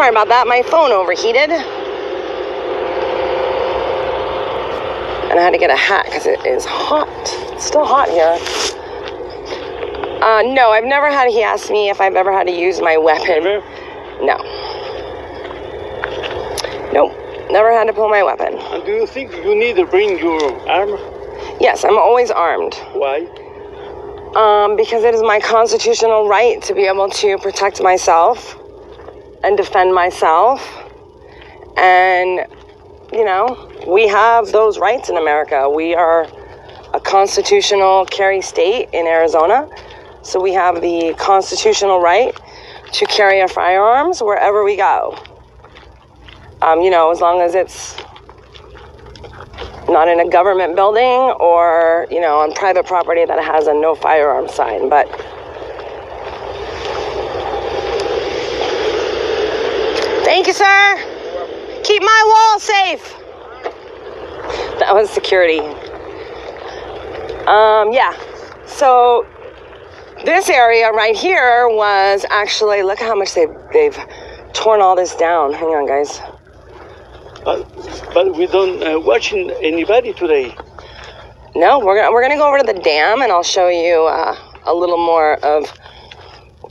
Sorry about that. My phone overheated. And I had to get a hat because it is hot. It's still hot here. No, I've never had, he asked me if I've ever had to use my weapon. Never? No. Nope, never had to pull my weapon. And do you think you need to bring your arm? Yes, I'm always armed. Why? Because it is my constitutional right to be able to protect myself and defend myself. And, you know, we have those rights in America. We are a constitutional carry state in Arizona. So we have the constitutional right to carry our firearms wherever we go. You know, as long as it's not in a government building or, you know, on private property that has a no firearm sign. But thank you, sir. Keep my wall safe. That was security. Yeah. So this area right here was actually, look how much they've torn all this down. Hang on, guys. But we don't watching anybody today. No, we're gonna go over to the dam, and I'll show you a little more of.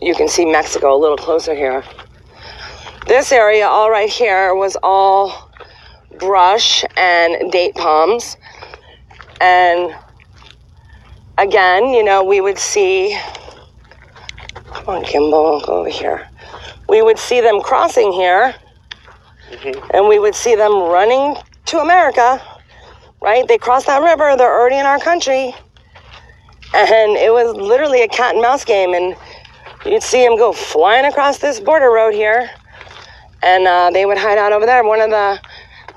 You can see Mexico a little closer here. This area, all right here, was all brush and date palms, and again, you know, we would see. Come on, Kimball, go over here. We would see them crossing here. And we would see them running to America, right? They crossed that river, they're already in our country. And it was literally a cat and mouse game. And you'd see them go flying across this border road here. And they would hide out over there. One of the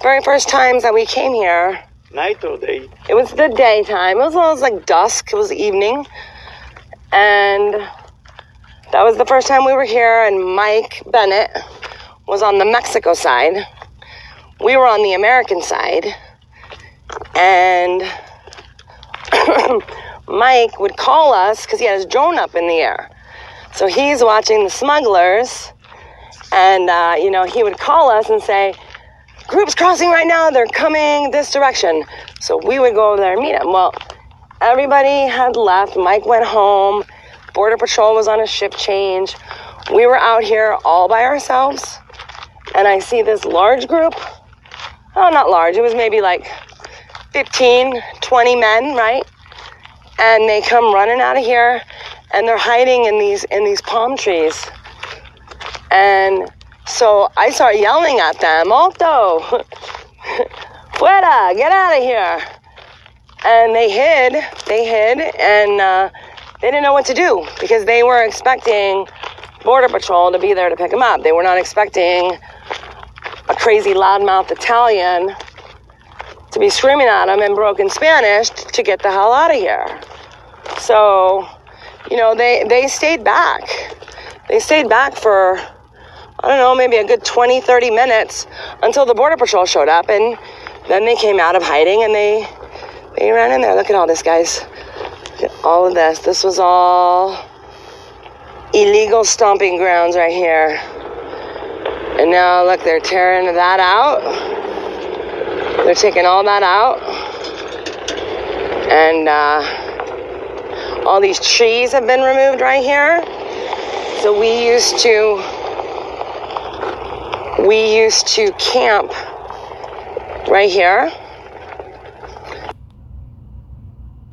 very first times that we came here. Night or day? It was the daytime. It was like dusk, it was evening. And that was the first time we were here. And Mike Bennett was on the Mexico side. We were on the American side. And Mike would call us because he had his drone up in the air. So he's watching the smugglers. And, you know, he would call us and say, group's crossing right now. They're coming this direction. So we would go over there and meet them. Well, everybody had left. Mike went home. Border Patrol was on a shift change. We were out here all by ourselves. And I see this large group. Oh, not large. It was maybe like 15, 20 men, right? And they come running out of here, and they're hiding in these palm trees. And so I start yelling at them, "Alto, fuera, get out of here!" And they hid, and they didn't know what to do because they were expecting Border Patrol to be there to pick them up. They were not expecting a crazy loudmouth Italian to be screaming at them in broken Spanish to get the hell out of here. So, you know, they stayed back. They stayed back for, I don't know, maybe a good 20, 30 minutes until the Border Patrol showed up, and then they came out of hiding and they ran in there. Look at all this, guys. Look at all of this. This was all illegal stomping grounds right here. And now, look, they're tearing that out. They're taking all that out. And all these trees have been removed right here. So we used to camp right here.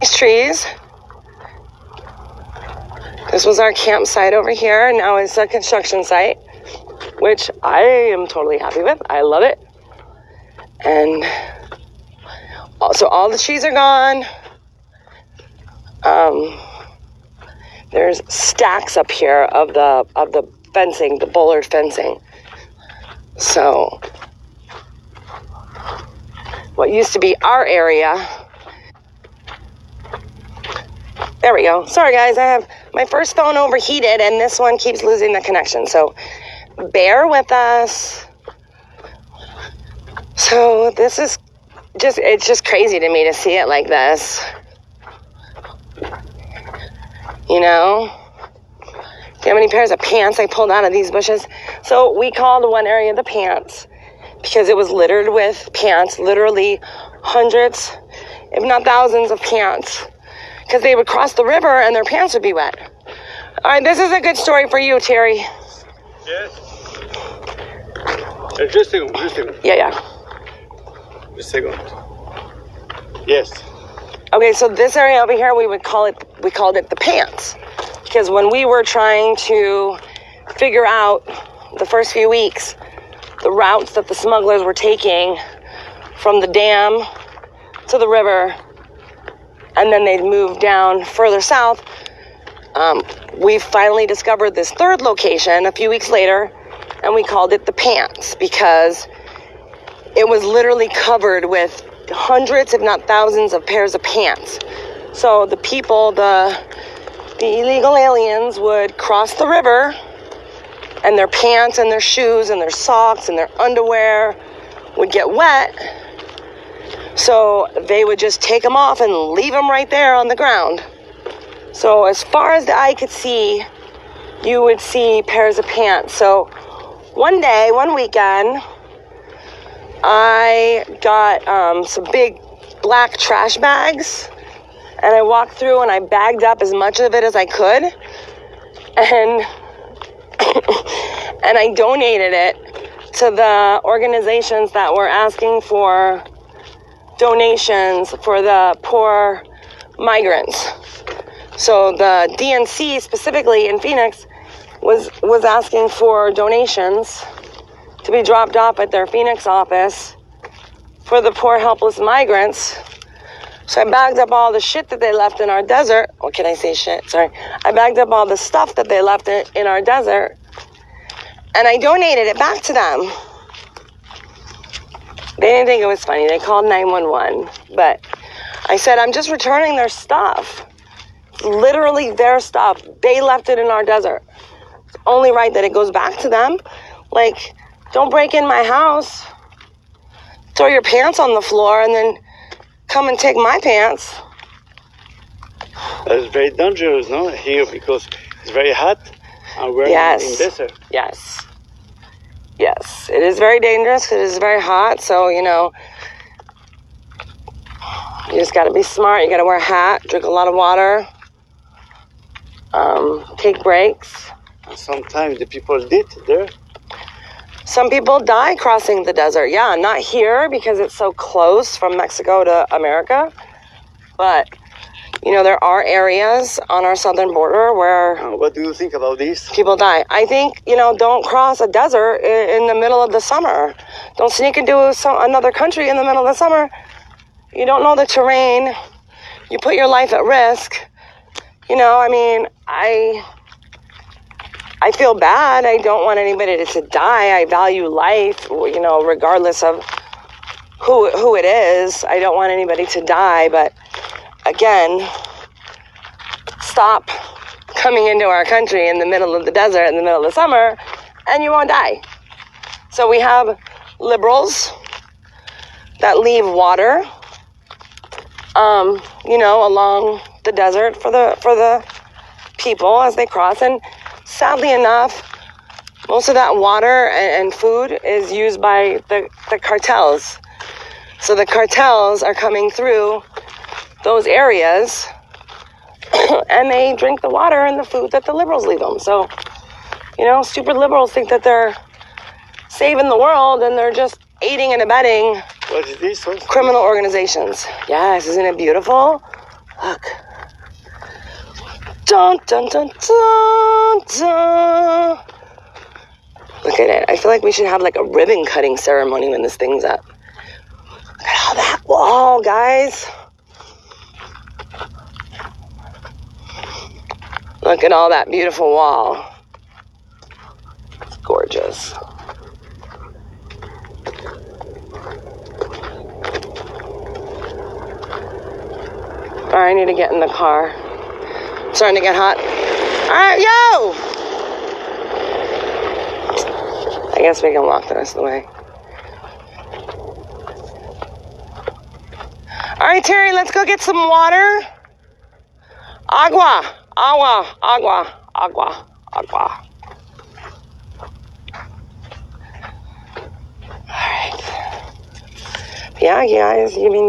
These trees. This was our campsite over here. Now it's a construction site, which I am totally happy with. I love it. And also all the trees are gone. There's stacks up here of the fencing, the bollard fencing. So what used to be our area. There we go. Sorry guys, I have my first phone overheated and this one keeps losing the connection. So bear with us. So this is it's just crazy to me to see it like this. You know? See how many pairs of pants I pulled out of these bushes? So we called one area the pants because it was littered with pants, literally hundreds, if not thousands of pants, because they would cross the river and their pants would be wet. All right, this is a good story for you, Terry. Yes. Just a second. Yeah. Just a second. Yes. Okay, so this area over here, we called it the pants, because when we were trying to figure out the first few weeks the routes that the smugglers were taking from the dam to the river, and then they'd move down further south, we finally discovered this third location a few weeks later, and we called it the pants because it was literally covered with hundreds, if not thousands, of pairs of pants. So the people, the illegal aliens would cross the river, and their pants and their shoes and their socks and their underwear would get wet. So they would just take them off and leave them right there on the ground. So as far as the eye could see, you would see pairs of pants. So one weekend, I got some big black trash bags, and I walked through and I bagged up as much of it as I could, and and I donated it to the organizations that were asking for donations for the poor migrants. So the DNC specifically in Phoenix was asking for donations to be dropped off at their Phoenix office for the poor helpless migrants. So I bagged up all the shit that they left in our desert. What can I say shit? Sorry. I bagged up all the stuff that they left in our desert, and I donated it back to them. They didn't think it was funny. They called 911. But I said, I'm just returning their stuff. Literally their stuff. They left it in our desert. It's only right that it goes back to them. Like, don't break in my house, throw your pants on the floor, and then come and take my pants. It's very dangerous, no, here, because it's very hot and we're in desert. Yes, it is very dangerous. It is very hot, so, you just got to be smart. You got to wear a hat, drink a lot of water, take breaks. And sometimes the people did there. Some people die crossing the desert. Yeah, not here because it's so close from Mexico to America. But, there are areas on our southern border where... What do you think about this? People die. I think, don't cross a desert in the middle of the summer. Don't sneak into another country in the middle of the summer. You don't know the terrain. You put your life at risk. I feel bad. I don't want anybody to die. I value life, regardless of who it is. I don't want anybody to die. But again, stop coming into our country in the middle of the desert in the middle of the summer, and you won't die. So we have liberals that leave water, along the desert for the people as they cross. And sadly enough, most of that water and food is used by the cartels. So the cartels are coming through those areas and they drink the water and the food that the liberals leave them. So, stupid liberals think that they're saving the world and they're just aiding and abetting what is this? criminal organizations. Yes, isn't it beautiful? Look. Dun, dun, dun, dun, dun. Look at it. I feel like we should have like a ribbon cutting ceremony when this thing's up. Look at all that wall, guys. Look at all that beautiful wall. It's gorgeous. All right, I need to get in the car. It's starting to get hot. All right, yo! I guess we can walk the rest of the way. All right, Terry, let's go get some water. Agua. Yeah, guys. I mean.